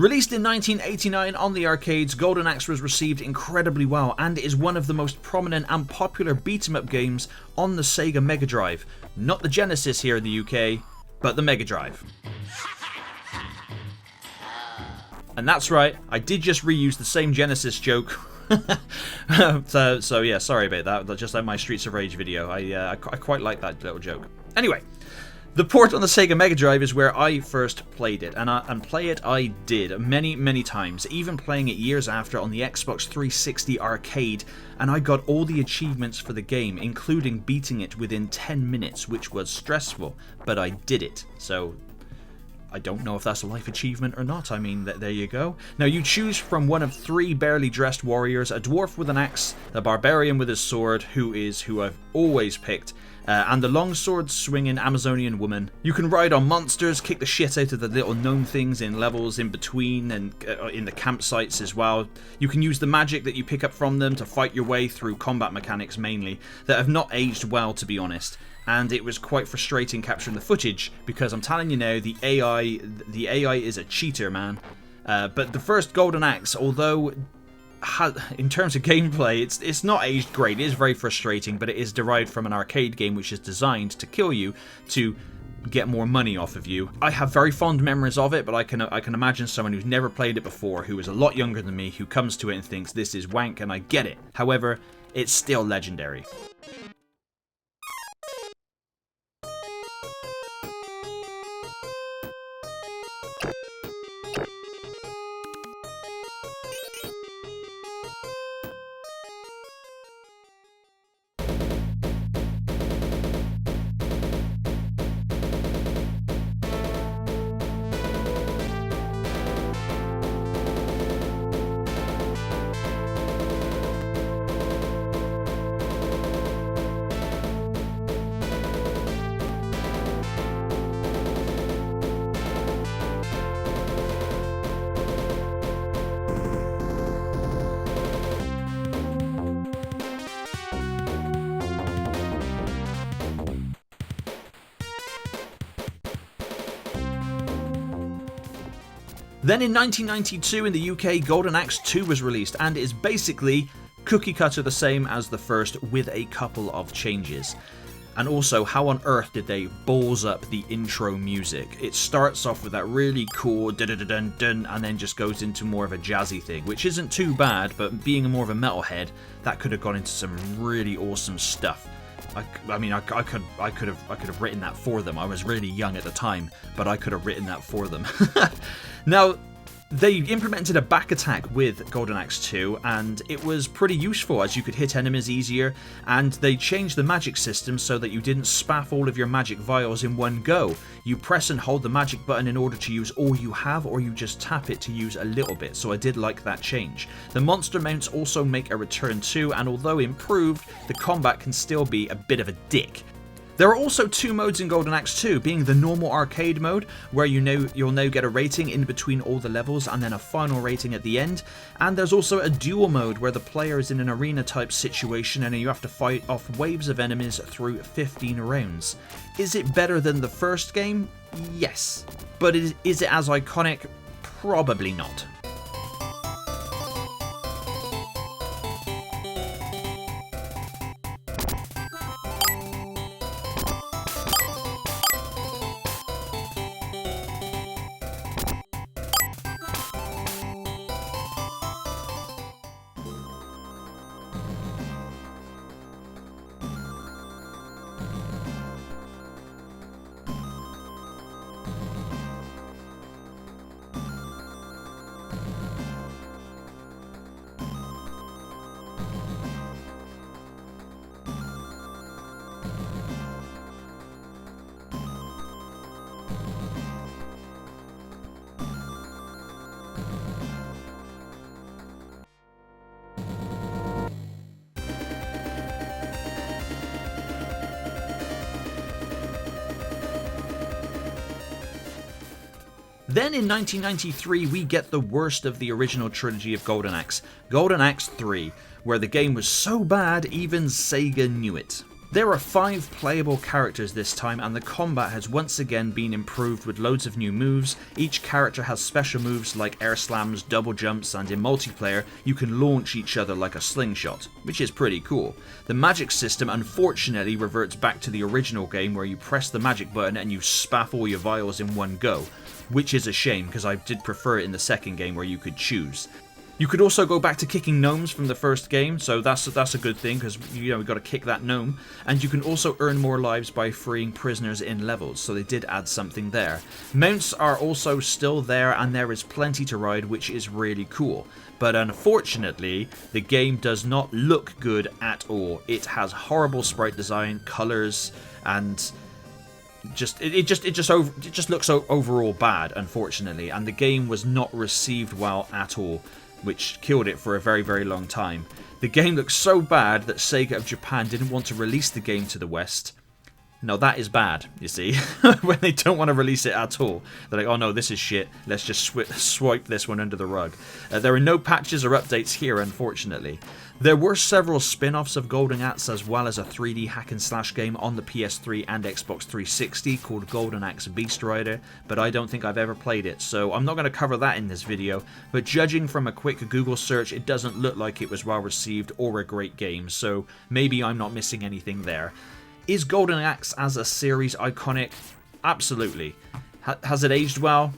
Released in 1989 on the arcades, Golden Axe was received incredibly well and is one of the most prominent and popular beat-em-up games on the Sega Megadrive. Not the Genesis here in the UK, but the Megadrive. And that's right, I did just reuse the same Genesis joke. so yeah, sorry about that. Just like my Streets of Rage video. I quite like that little joke. Anyway, the port on the Sega Megadrive is where I first played it, and play it I did many times, even playing it years after on the Xbox 360 arcade, and I got all the achievements for the game, including beating it within 10 minutes, which was stressful, but I did it. So I don't know if that's a life achievement or not. I mean, there you go. Now, you choose from one of 3 barely dressed warriors, a dwarf with an axe, a barbarian with his sword, who I've always picked, and the longsword swinging Amazonian woman. You can ride on monsters, kick the shit out of the little gnome things in levels in between and in the campsites as well. You can use the magic that you pick up from them to fight your way through combat mechanics mainly, that have not aged well, to be honest. And it was quite frustrating capturing the footage, because I'm telling you now, the AI is a cheater, man. But the first Golden Axe, although in terms of gameplay, it's not aged great. It is very frustrating, but it is derived from an arcade game which is designed to kill you to get more money off of you. I have very fond memories of it, but I can imagine someone who's never played it before, who is a lot younger than me, who comes to it and thinks this is wank, and I get it. However, it's still legendary. Then in 1992 in the UK, Golden Axe 2 was released, and is basically cookie cutter the same as the first, with a couple of changes. And also, how on earth did they balls up the intro music? It starts off with that really cool dun-dun-dun-dun, and then just goes into more of a jazzy thing, which isn't too bad, but being more of a metalhead, that could have gone into some really awesome stuff. I mean, I could have written that for them. I was really young at the time, but I could have written that for them. Now, they implemented a back attack with Golden Axe 2, and it was pretty useful, as you could hit enemies easier, and they changed the magic system so that you didn't spaff all of your magic vials in one go. You press and hold the magic button in order to use all you have, or you just tap it to use a little bit, so I did like that change. The monster mounts also make a return too, and although improved, the combat can still be a bit of a dick. There are also 2 modes in Golden Axe 2, being the normal arcade mode, where you'll now get a rating in between all the levels and then a final rating at the end, and there's also a duel mode where the player is in an arena type situation and you have to fight off waves of enemies through 15 rounds. Is it better than the first game? Yes. But is it as iconic? Probably not. Then in 1993 we get the worst of the original trilogy of Golden Axe, Golden Axe 3, where the game was so bad even Sega knew it. There are 5 playable characters this time, and the combat has once again been improved with loads of new moves. Each character has special moves like air slams, double jumps, and in multiplayer you can launch each other like a slingshot, which is pretty cool. The magic system unfortunately reverts back to the original game where you press the magic button and you spaff all your vials in one go, which is a shame because I did prefer it in the second game where you could choose. You could also go back to kicking gnomes from the first game, so that's a good thing because we've got to kick that gnome. And you can also earn more lives by freeing prisoners in levels, so they did add something there. Mounts are also still there, and there is plenty to ride, which is really cool. But unfortunately, the game does not look good at all. It has horrible sprite design, colors, and it just looks overall bad, unfortunately. And the game was not received well at all, which killed it for a very, very long time. The game looks so bad that Sega of Japan didn't want to release the game to the West. Now that is bad, you see, when they don't want to release it at all. They're like, oh no, this is shit, let's just swipe this one under the rug. There are no patches or updates here, unfortunately. There were several spin-offs of Golden Axe, as well as a 3D hack-and-slash game on the PS3 and Xbox 360 called Golden Axe Beast Rider, but I don't think I've ever played it, so I'm not going to cover that in this video, but judging from a quick Google search, it doesn't look like it was well received or a great game, so maybe I'm not missing anything there. Is Golden Axe as a series iconic? Absolutely. Has it aged well?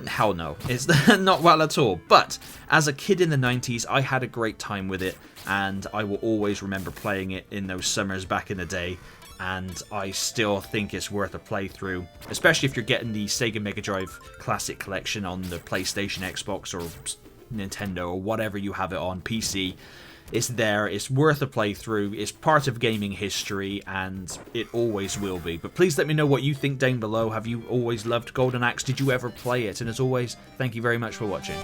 Hell no. It's not well at all. But as a kid in the 90s, I had a great time with it, and I will always remember playing it in those summers back in the day, and I still think it's worth a playthrough, especially if you're getting the Sega Megadrive Classic Collection on the PlayStation, Xbox, or Nintendo, or whatever you have it on, PC. It's there, it's worth a playthrough, it's part of gaming history, and it always will be. But please let me know what you think down below. Have you always loved Golden Axe? Did you ever play it? And as always, thank you very much for watching.